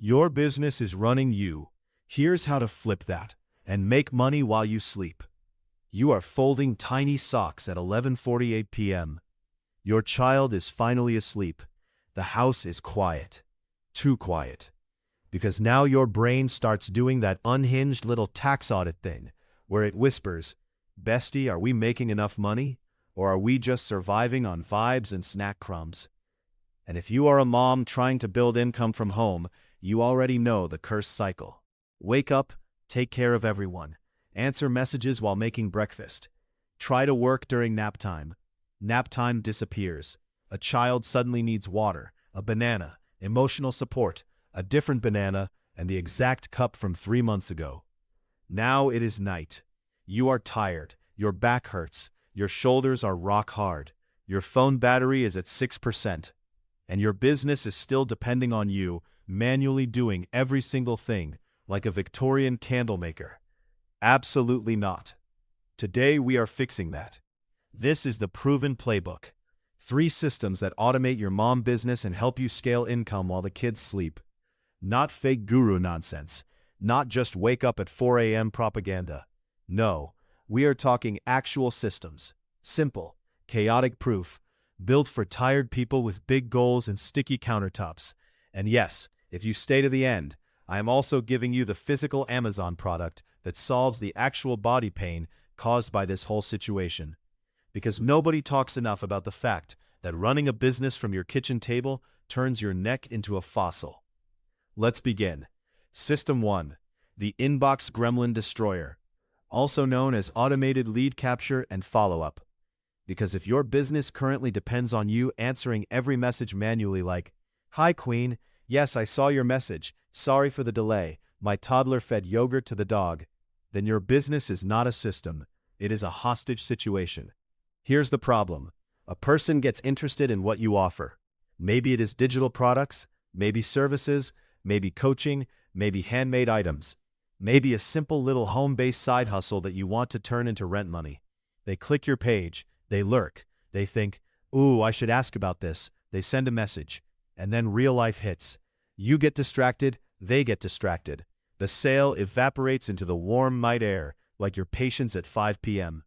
Your business is running you. Here's how to flip that and make money while you sleep. You are folding tiny socks at 11:48 p.m. Your child is finally asleep. The house is quiet. Too quiet. Because now your brain starts doing that unhinged little tax audit thing where it whispers, "Bestie, are we making enough money? Or are we just surviving on vibes and snack crumbs?" And if you are a mom trying to build income from home, you already know the cursed cycle. Wake up, take care of everyone, answer messages while making breakfast. Try to work during nap time. Nap time disappears. A child suddenly needs water, a banana, emotional support, a different banana, and the exact cup from 3 months ago. Now it is night. You are tired, your back hurts, your shoulders are rock hard, your phone battery is at 6%, and your business is still depending on you manually doing every single thing like a Victorian candle maker. Absolutely not. Today we are fixing that. This is the proven playbook. 3 systems that automate your mom business and help you scale income while the kids sleep. Not fake guru nonsense. Not just wake up at 4 a.m. propaganda. No, we are talking actual systems. Simple, chaotic proof, built for tired people with big goals and sticky countertops. And yes, if you stay to the end, I am also giving you the physical Amazon product that solves the actual body pain caused by this whole situation. Because nobody talks enough about the fact that running a business from your kitchen table turns your neck into a fossil. Let's begin. System 1. The Inbox Gremlin Destroyer, also known as Automated Lead Capture and Follow-Up. Because if your business currently depends on you answering every message manually like, "Hi Queen, yes, I saw your message. Sorry for the delay. My toddler fed yogurt to the dog," then your business is not a system. It is a hostage situation. Here's the problem. A person gets interested in what you offer. Maybe it is digital products, maybe services, maybe coaching, maybe handmade items, maybe a simple little home-based side hustle that you want to turn into rent money. They click your page, they lurk, they think, "Ooh, I should ask about this." They send a message, and then real life hits. You get distracted, they get distracted. The sale evaporates into the warm night air, like your patience at 5 p.m.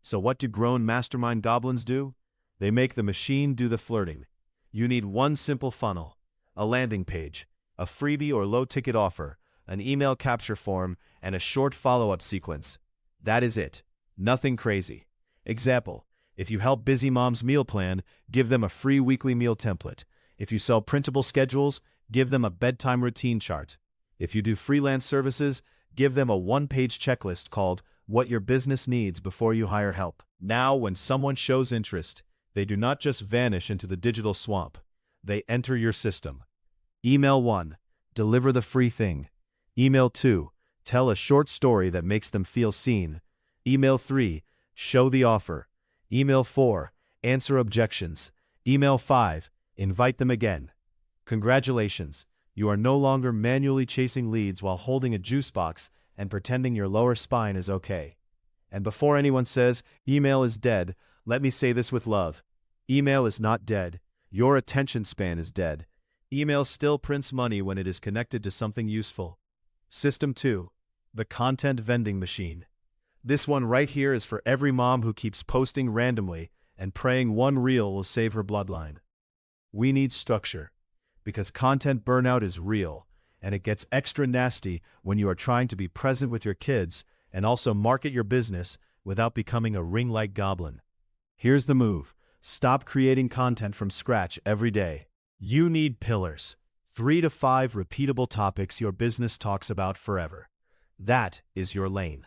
So what do grown mastermind goblins do? They make the machine do the flirting. You need one simple funnel, a landing page, a freebie or low-ticket offer, an email capture form, and a short follow-up sequence. That is it. Nothing crazy. Example, if you help busy moms meal plan, give them a free weekly meal template. If you sell printable schedules, give them a bedtime routine chart. If you do freelance services, give them a one-page checklist called "What Your Business Needs Before You Hire Help." Now, when someone shows interest, they do not just vanish into the digital swamp. They enter your system. Email 1. Deliver the free thing. Email 2. Tell a short story that makes them feel seen. Email 3. Show the offer. Email 4. Answer objections. Email 5. Invite them again. Congratulations, you are no longer manually chasing leads while holding a juice box and pretending your lower spine is okay. And before anyone says, email is dead, let me say this with love. Email is not dead. Your attention span is dead. Email still prints money when it is connected to something useful. System 2. The Content Vending Machine. This one right here is for every mom who keeps posting randomly and praying one reel will save her bloodline. We need structure. Because content burnout is real, and it gets extra nasty when you are trying to be present with your kids and also market your business without becoming a ring-light goblin. Here's the move. Stop creating content from scratch every day. You need pillars. 3 to 5 repeatable topics your business talks about forever. That is your lane.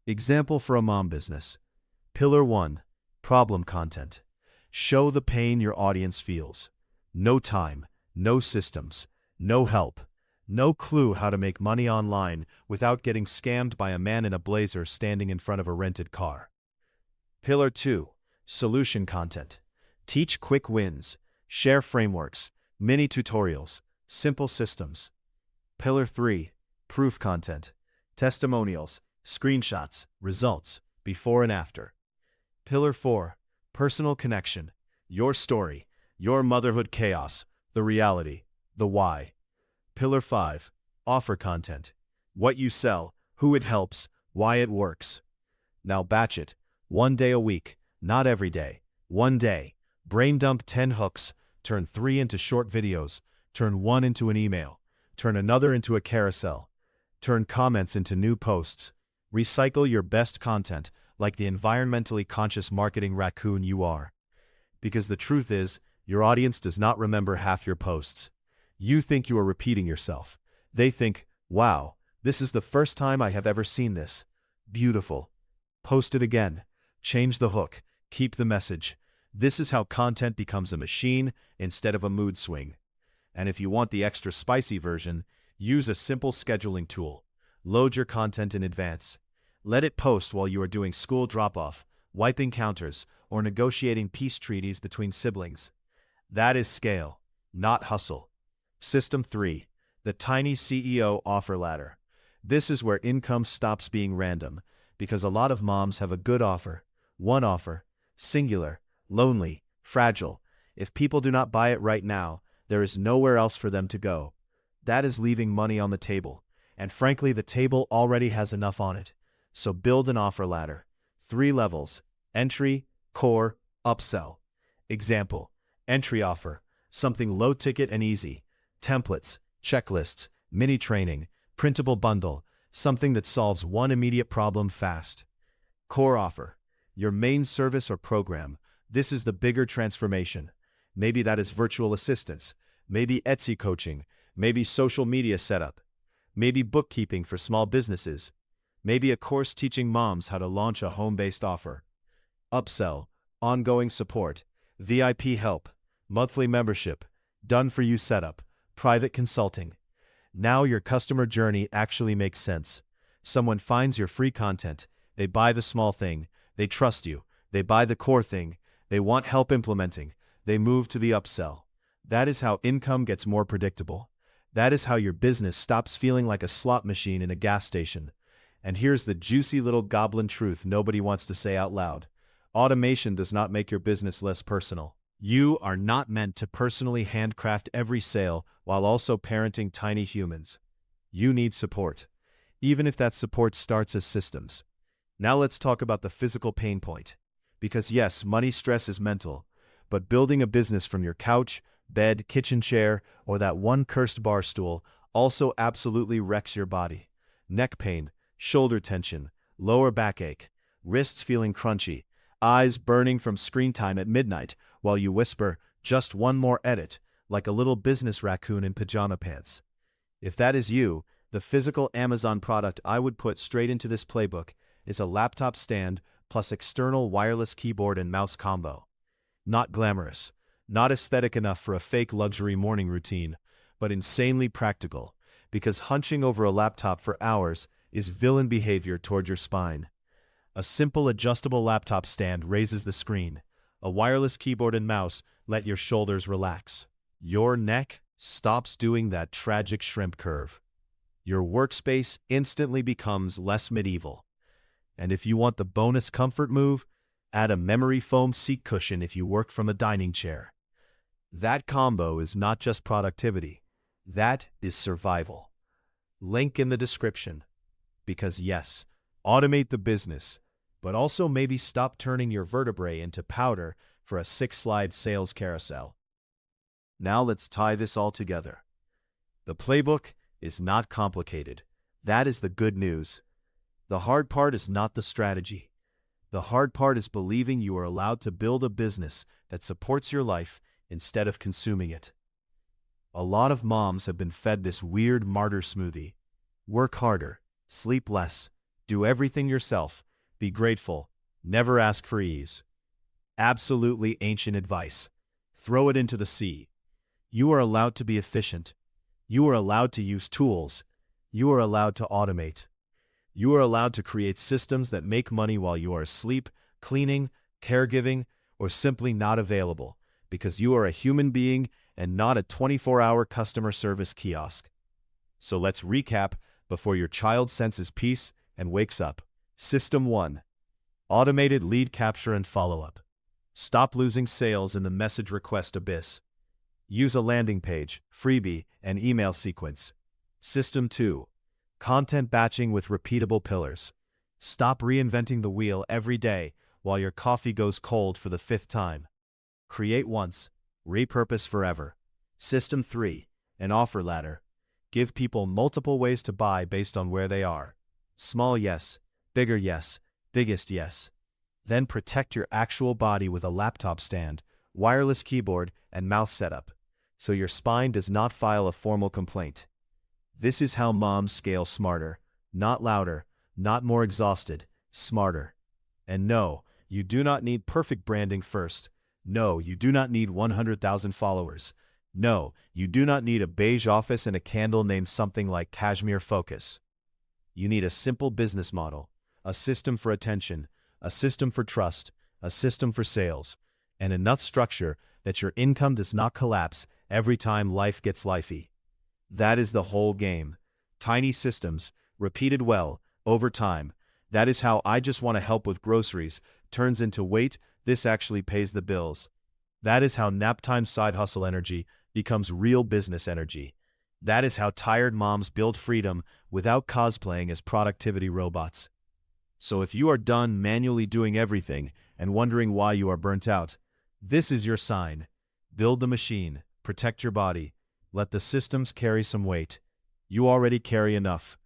Example for a mom business. Pillar 1. Problem content. Show the pain your audience feels. No time. No systems, no help, no clue how to make money online without getting scammed by a man in a blazer standing in front of a rented car. Pillar 2. Solution content. Teach quick wins, share frameworks, mini tutorials, simple systems. Pillar 3. Proof content. Testimonials, screenshots, results, before and after. Pillar 4. Personal connection. Your story, your motherhood chaos, the reality, the why. Pillar 5. Offer content. What you sell, who it helps, why it works. Now batch it. 1 day a week, not every day. 1 day. Brain dump 10 hooks, turn 3 into short videos, turn 1 into an email, turn another into a carousel, turn comments into new posts. Recycle your best content like the environmentally conscious marketing raccoon you are. Because the truth is, your audience does not remember half your posts. You think you are repeating yourself. They think, wow, this is the first time I have ever seen this. Beautiful. Post it again. Change the hook. Keep the message. This is how content becomes a machine instead of a mood swing. And if you want the extra spicy version, use a simple scheduling tool. Load your content in advance. Let it post while you are doing school drop-off, wiping counters, or negotiating peace treaties between siblings. That is scale, not hustle. System 3. The Tiny CEO Offer Ladder. This is where income stops being random, because a lot of moms have a good offer, one offer, singular, lonely, fragile. If people do not buy it right now, there is nowhere else for them to go. That is leaving money on the table, and frankly the table already has enough on it. So build an offer ladder. 3 levels: entry, core, upsell. Example: entry offer, something low ticket and easy. Templates, checklists, mini training, printable bundle, something that solves one immediate problem fast. Core offer, your main service or program. This is the bigger transformation. Maybe that is virtual assistants, maybe Etsy coaching, maybe social media setup, maybe bookkeeping for small businesses, maybe a course teaching moms how to launch a home-based offer. Upsell, ongoing support, VIP help, monthly membership, done-for-you setup, private consulting. Now your customer journey actually makes sense. Someone finds your free content, they buy the small thing, they trust you, they buy the core thing, they want help implementing, they move to the upsell. That is how income gets more predictable. That is how your business stops feeling like a slot machine in a gas station. And here's the juicy little goblin truth nobody wants to say out loud. Automation does not make your business less personal. You are not meant to personally handcraft every sale while also parenting tiny humans. You need support, even if that support starts as systems. Now let's talk about the physical pain point. Because yes, money stress is mental, but building a business from your couch, bed, kitchen chair, or that one cursed bar stool also absolutely wrecks your body. Neck pain, shoulder tension, lower backache, wrists feeling crunchy, eyes burning from screen time at midnight while you whisper, just one more edit, like a little business raccoon in pajama pants. If that is you, the physical Amazon product I would put straight into this playbook is a laptop stand plus external wireless keyboard and mouse combo. Not glamorous, not aesthetic enough for a fake luxury morning routine, but insanely practical, because hunching over a laptop for hours is villain behavior toward your spine. A simple adjustable laptop stand raises the screen. A wireless keyboard and mouse let your shoulders relax. Your neck stops doing that tragic shrimp curve. Your workspace instantly becomes less medieval. And if you want the bonus comfort move, add a memory foam seat cushion if you work from a dining chair. That combo is not just productivity. That is survival. Link in the description. Because yes, automate the business, but also maybe stop turning your vertebrae into powder for a 6-slide sales carousel. Now let's tie this all together. The playbook is not complicated. That is the good news. The hard part is not the strategy. The hard part is believing you are allowed to build a business that supports your life instead of consuming it. A lot of moms have been fed this weird martyr smoothie. Work harder, sleep less, do everything yourself, be grateful, never ask for ease. Absolutely ancient advice. Throw it into the sea. You are allowed to be efficient. You are allowed to use tools. You are allowed to automate. You are allowed to create systems that make money while you are asleep, cleaning, caregiving, or simply not available, because you are a human being and not a 24-hour customer service kiosk. So let's recap before your child senses peace and wakes up. System 1. Automated lead capture and follow-up. Stop losing sales in the message request abyss. Use a landing page, freebie, and email sequence. System 2. Content batching with repeatable pillars. Stop reinventing the wheel every day while your coffee goes cold for the 5th time. Create once, repurpose forever. System 3. An offer ladder. Give people multiple ways to buy based on where they are. Small yes, bigger yes, biggest yes. Then protect your actual body with a laptop stand, wireless keyboard, and mouse setup, so your spine does not file a formal complaint. This is how moms scale smarter, not louder, not more exhausted, smarter. And no, you do not need perfect branding first. No, you do not need 100,000 followers. No, you do not need a beige office and a candle named something like Cashmere Focus. You need a simple business model, a system for attention, a system for trust, a system for sales, and enough structure that your income does not collapse every time life gets lifey. That is the whole game. Tiny systems, repeated well, over time. That is how I just want to help with groceries turns into wait, this actually pays the bills. That is how naptime side hustle energy becomes real business energy. That is how tired moms build freedom without cosplaying as productivity robots. So if you are done manually doing everything and wondering why you are burnt out, this is your sign. Build the machine, protect your body, let the systems carry some weight. You already carry enough.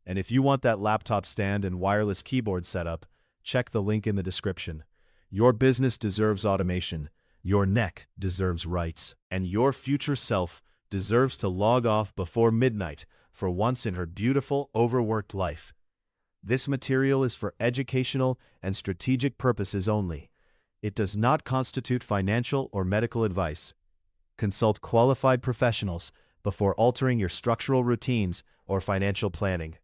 And if you want that laptop stand and wireless keyboard setup, check the link in the description. Your business deserves automation, your neck deserves rights, and your future self deserves to log off before midnight for once in her beautiful, overworked life. This material is for educational and strategic purposes only. It does not constitute financial or medical advice. Consult qualified professionals before altering your structural routines or financial planning.